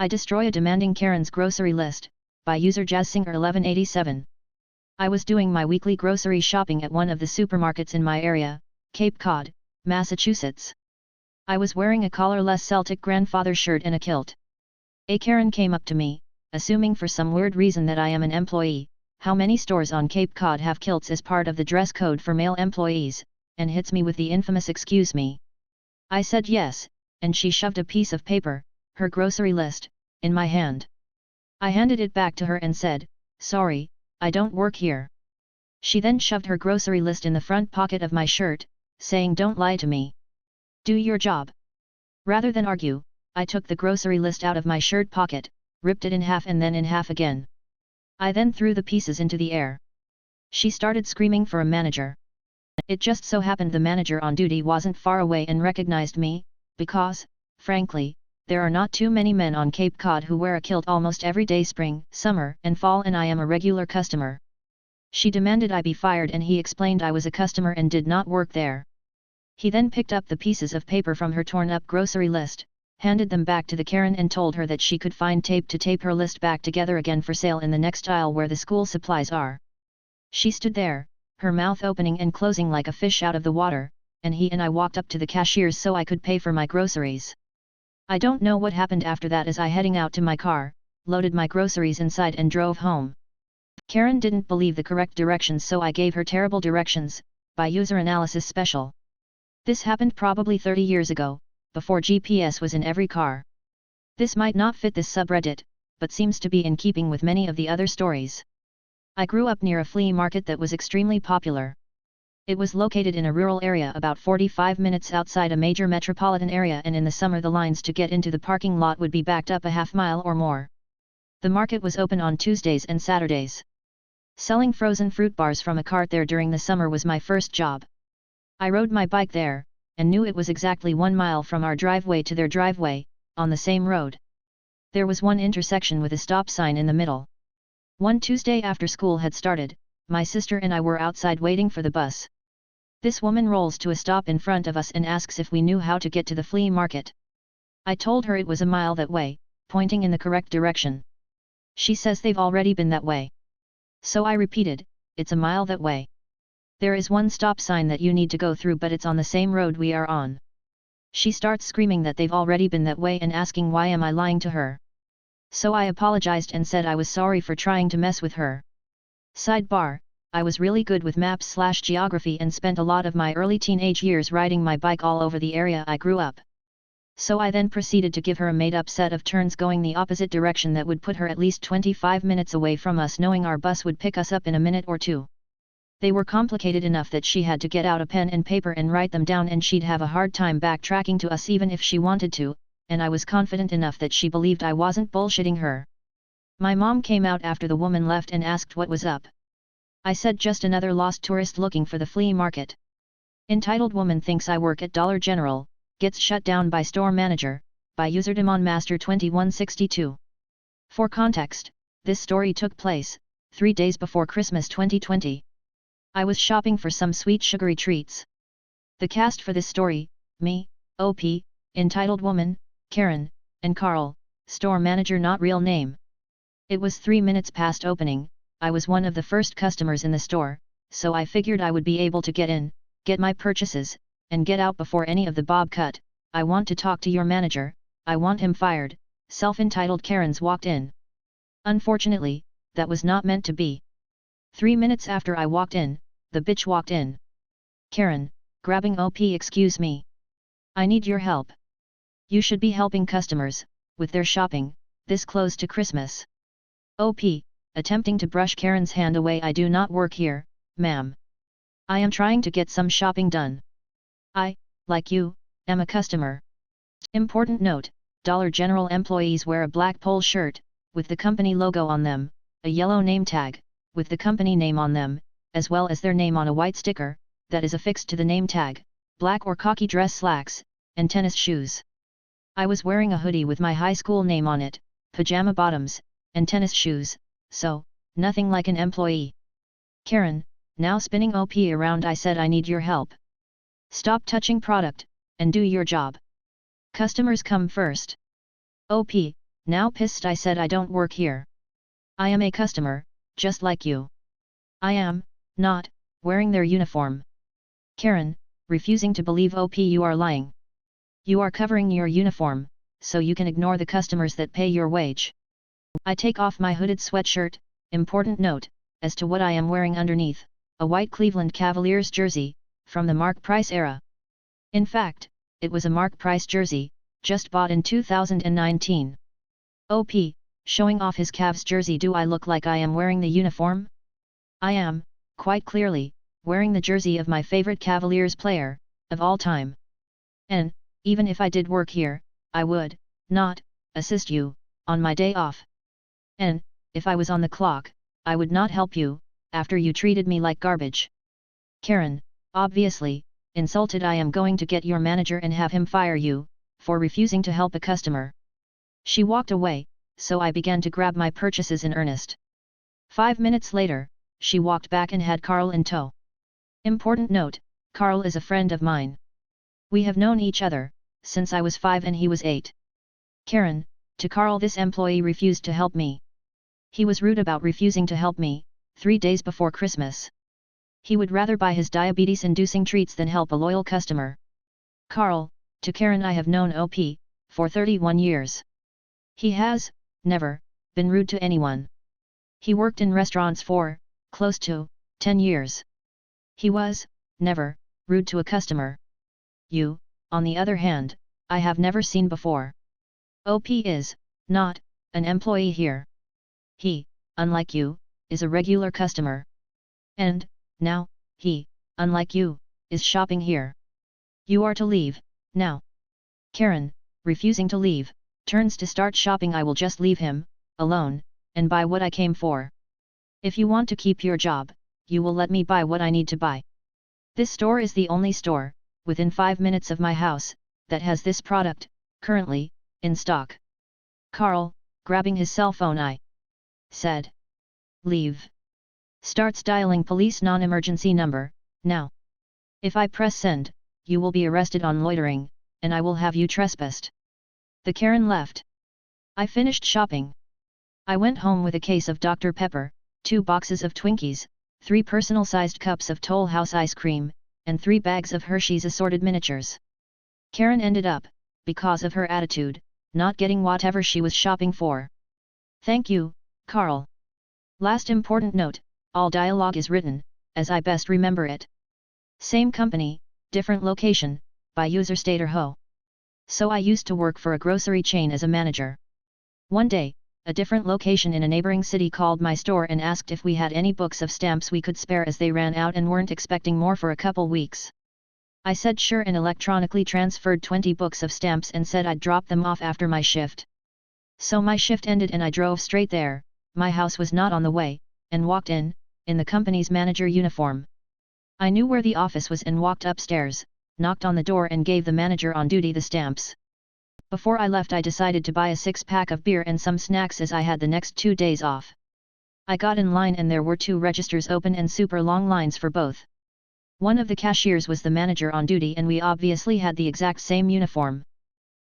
I destroy a demanding Karen's grocery list, by user JazzSinger1187. I was doing my weekly grocery shopping at one of the supermarkets in my area, Cape Cod, Massachusetts. I was wearing a collarless Celtic grandfather shirt and a kilt. A Karen came up to me, assuming for some weird reason that I am an employee. How many stores on Cape Cod have kilts as part of the dress code for male employees, and hits me with the infamous "excuse me." I said yes, and she shoved a piece of paper, her grocery list, in my hand. I handed it back to her and said, "Sorry, I don't work here." She then shoved her grocery list in the front pocket of my shirt, saying, "Don't lie to me. Do your job." Rather than argue, I took the grocery list out of my shirt pocket, ripped it in half and then in half again. I then threw the pieces into the air. She started screaming for a manager. It just so happened the manager on duty wasn't far away and recognized me, because, frankly, there are not too many men on Cape Cod who wear a kilt almost every day spring, summer, and fall, and I am a regular customer. She demanded I be fired and he explained I was a customer and did not work there. He then picked up the pieces of paper from her torn up grocery list, handed them back to the Karen and told her that she could find tape to tape her list back together again for sale in the next aisle where the school supplies are. She stood there, her mouth opening and closing like a fish out of the water, and he and I walked up to the cashiers so I could pay for my groceries. I don't know what happened after that as I heading out to my car, loaded my groceries inside and drove home. Karen didn't believe the correct directions so I gave her terrible directions, by user analysis special. This happened probably 30 years ago, before GPS was in every car. This might not fit this subreddit, but seems to be in keeping with many of the other stories. I grew up near a flea market that was extremely popular. It was located in a rural area about 45 minutes outside a major metropolitan area, and in the summer the lines to get into the parking lot would be backed up a half mile or more. The market was open on Tuesdays and Saturdays. Selling frozen fruit bars from a cart there during the summer was my first job. I rode my bike there, and knew it was exactly 1 mile from our driveway to their driveway, on the same road. There was one intersection with a stop sign in the middle. One Tuesday after school had started, my sister and I were outside waiting for the bus. This woman rolls to a stop in front of us and asks if we knew how to get to the flea market. I told her it was a mile that way, pointing in the correct direction. She says they've already been that way. So I repeated, "It's a mile that way. There is one stop sign that you need to go through, but it's on the same road we are on." She starts screaming that they've already been that way and asking why am I lying to her. So I apologized and said I was sorry for trying to mess with her. Sidebar: I was really good with maps/geography and spent a lot of my early teenage years riding my bike all over the area I grew up. So I then proceeded to give her a made-up set of turns going the opposite direction that would put her at least 25 minutes away from us, knowing our bus would pick us up in a minute or two. They were complicated enough that she had to get out a pen and paper and write them down, and she'd have a hard time backtracking to us even if she wanted to, and I was confident enough that she believed I wasn't bullshitting her. My mom came out after the woman left and asked what was up. I said just another lost tourist looking for the flea market. Entitled woman thinks I work at Dollar General, gets shut down by store manager, by user DemonMaster2162. For context, this story took place 3 days before Christmas 2020. I was shopping for some sweet sugary treats. The cast for this story: me, OP, entitled woman, Karen, and Carl, store manager not real name. It was 3 minutes past opening. I was one of the first customers in the store, so I figured I would be able to get in, get my purchases, and get out before any of the bob cut. "I want to talk to your manager, I want him fired," self-entitled Karens walked in. Unfortunately, that was not meant to be. 3 minutes after I walked in, the bitch walked in. "Karen," grabbing OP, "excuse me. I need your help. You should be helping customers with their shopping, this close to Christmas." OP, attempting to brush Karen's hand away, "I do not work here, ma'am. I am trying to get some shopping done. I, like you, am a customer." Important note: Dollar General employees wear a black polo shirt, with the company logo on them, a yellow name tag, with the company name on them, as well as their name on a white sticker, that is affixed to the name tag, black or khaki dress slacks, and tennis shoes. I was wearing a hoodie with my high school name on it, pajama bottoms, and tennis shoes, so, nothing like an employee. "Karen," now spinning OP around, I said, "I need your help. Stop touching product, and do your job. Customers come first." OP, Now pissed I said I don't work here. I am a customer, just like you. I am, not, wearing their uniform. Karen, refusing to believe OP you are lying. You are covering your uniform, so you can ignore the customers that pay your wage. I take off my hooded sweatshirt, important note, as to what I am wearing underneath, a white Cleveland Cavaliers jersey, from the Mark Price era. In fact, it was a Mark Price jersey, just bought in 2019. OP, showing off his Cavs jersey. Do I look like I am wearing the uniform? I am, quite clearly, wearing the jersey of my favorite Cavaliers player, of all time. And, even if I did work here, I would, not, assist you, on my day off. And, if I was on the clock, I would not help you, after you treated me like garbage. Karen, obviously, insulted. I am going to get your manager and have him fire you, for refusing to help a customer. She walked away, so I began to grab my purchases in earnest. 5 minutes later, she walked back and had Carl in tow. Important note, Carl is a friend of mine. We have known each other, since I was 5 and he was 8. Karen, to Carl, this employee refused to help me. He was rude about refusing to help me, 3 days before Christmas. He would rather buy his diabetes-inducing treats than help a loyal customer. Carl, to Karen, I have known OP, for 31 years. He has, never, been rude to anyone. He worked in restaurants for, close to, 10 years. He was, never, rude to a customer. You, on the other hand, I have never seen before. OP is, not, an employee here. He, unlike you, is a regular customer. And, now, he, unlike you, is shopping here. You are to leave, now. Karen, refusing to leave, turns to start shopping. I will just leave him, alone, and buy what I came for. If you want to keep your job, you will let me buy what I need to buy. This store is the only store, within 5 minutes of my house, that has this product, currently, in stock. Carl, grabbing his cell phone, I said. Leave. Starts dialing police non-emergency number, now. If I press send, you will be arrested on loitering, and I will have you trespassed. The Karen left. I finished shopping. I went home with a case of Dr. Pepper, 2 boxes of Twinkies, 3 personal-sized cups of Toll House ice cream, and 3 bags of Hershey's assorted miniatures. Karen ended up, because of her attitude, not getting whatever she was shopping for. Thank you, Carl. Last important note, all dialogue is written, as I best remember it. Same company, different location, by user Stater Ho. So I used to work for a grocery chain as a manager. One day, a different location in a neighboring city called my store and asked if we had any books of stamps we could spare, as they ran out and weren't expecting more for a couple weeks. I said sure and electronically transferred 20 books of stamps and said I'd drop them off after my shift. So my shift ended and I drove straight there. My house was not on the way, and walked in the company's manager uniform. I knew where the office was and walked upstairs, knocked on the door and gave the manager on duty the stamps. Before I left I decided to buy a 6-pack of beer and some snacks as I had the next 2 days off. I got in line and there were 2 registers open and super long lines for both. One of the cashiers was the manager on duty and we obviously had the exact same uniform.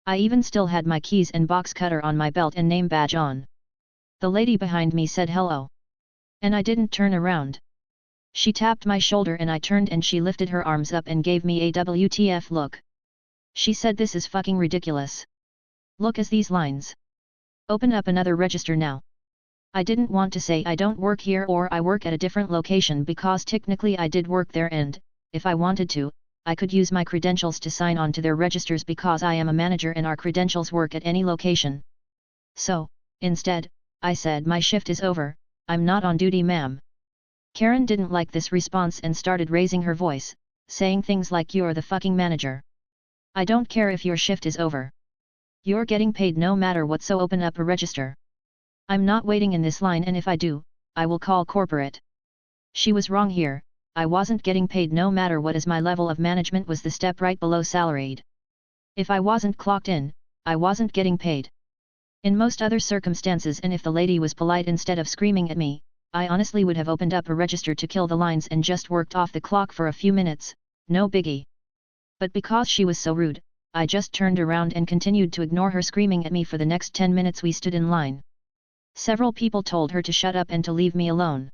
I even still had my keys and box cutter on my belt and name badge on. The lady behind me said hello. And I didn't turn around. She tapped my shoulder and I turned and she lifted her arms up and gave me a WTF look. She said, "This is fucking ridiculous. Look at these lines. Open up another register now." I didn't want to say I don't work here or I work at a different location because technically I did work there and, if I wanted to, I could use my credentials to sign on to their registers because I am a manager and our credentials work at any location. So, instead, I said my shift is over, I'm not on duty, ma'am. Karen didn't like this response and started raising her voice, saying things like you're the fucking manager. I don't care if your shift is over. You're getting paid no matter what, so open up a register. I'm not waiting in this line and if I do, I will call corporate. She was wrong here, I wasn't getting paid no matter what as my level of management was the step right below salaried. If I wasn't clocked in, I wasn't getting paid. In most other circumstances and if the lady was polite instead of screaming at me, I honestly would have opened up a register to kill the lines and just worked off the clock for a few minutes, no biggie. But because she was so rude, I just turned around and continued to ignore her screaming at me for the next 10 minutes we stood in line. Several people told her to shut up and to leave me alone.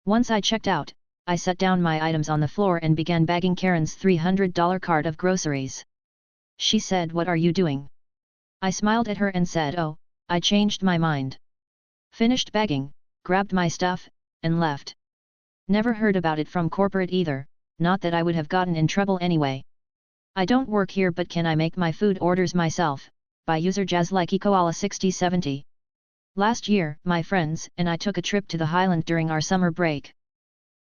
Once I checked out, I set down my items on the floor and began bagging Karen's $300 cart of groceries. She said, "What are you doing?" I smiled at her and said, "Oh, I changed my mind." Finished bagging, grabbed my stuff, and left. Never heard about it from corporate either, not that I would have gotten in trouble anyway. I don't work here, but can I make my food orders myself? By user JazzLikeEkoala6070. Last year, my friends and I took a trip to the Highland during our summer break.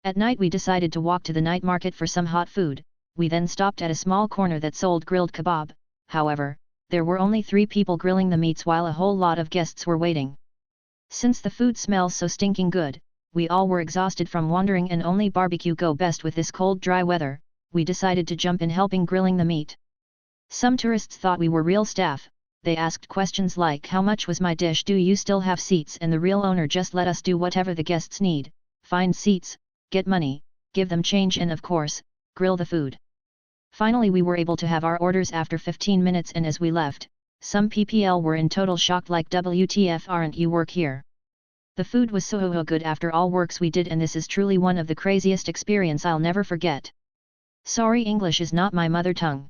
At night we decided to walk to the night market for some hot food. We then stopped at a small corner that sold grilled kebab. However, there were only 3 people grilling the meats while a whole lot of guests were waiting. Since the food smells so stinking good, we all were exhausted from wandering and only barbecue go best with this cold dry weather. We decided to jump in helping grilling the meat. Some tourists thought we were real staff. They asked questions like, "How much was my dish? Do you still have seats?" And the real owner just let us do whatever the guests need, find seats, get money, give them change and of course, grill the food. Finally we were able to have our orders after 15 minutes, and as we left, some PPL were in total shock like, "WTF, aren't you work here?" The food was so good after all works we did, and this is truly one of the craziest experience I'll never forget. Sorry, English is not my mother tongue.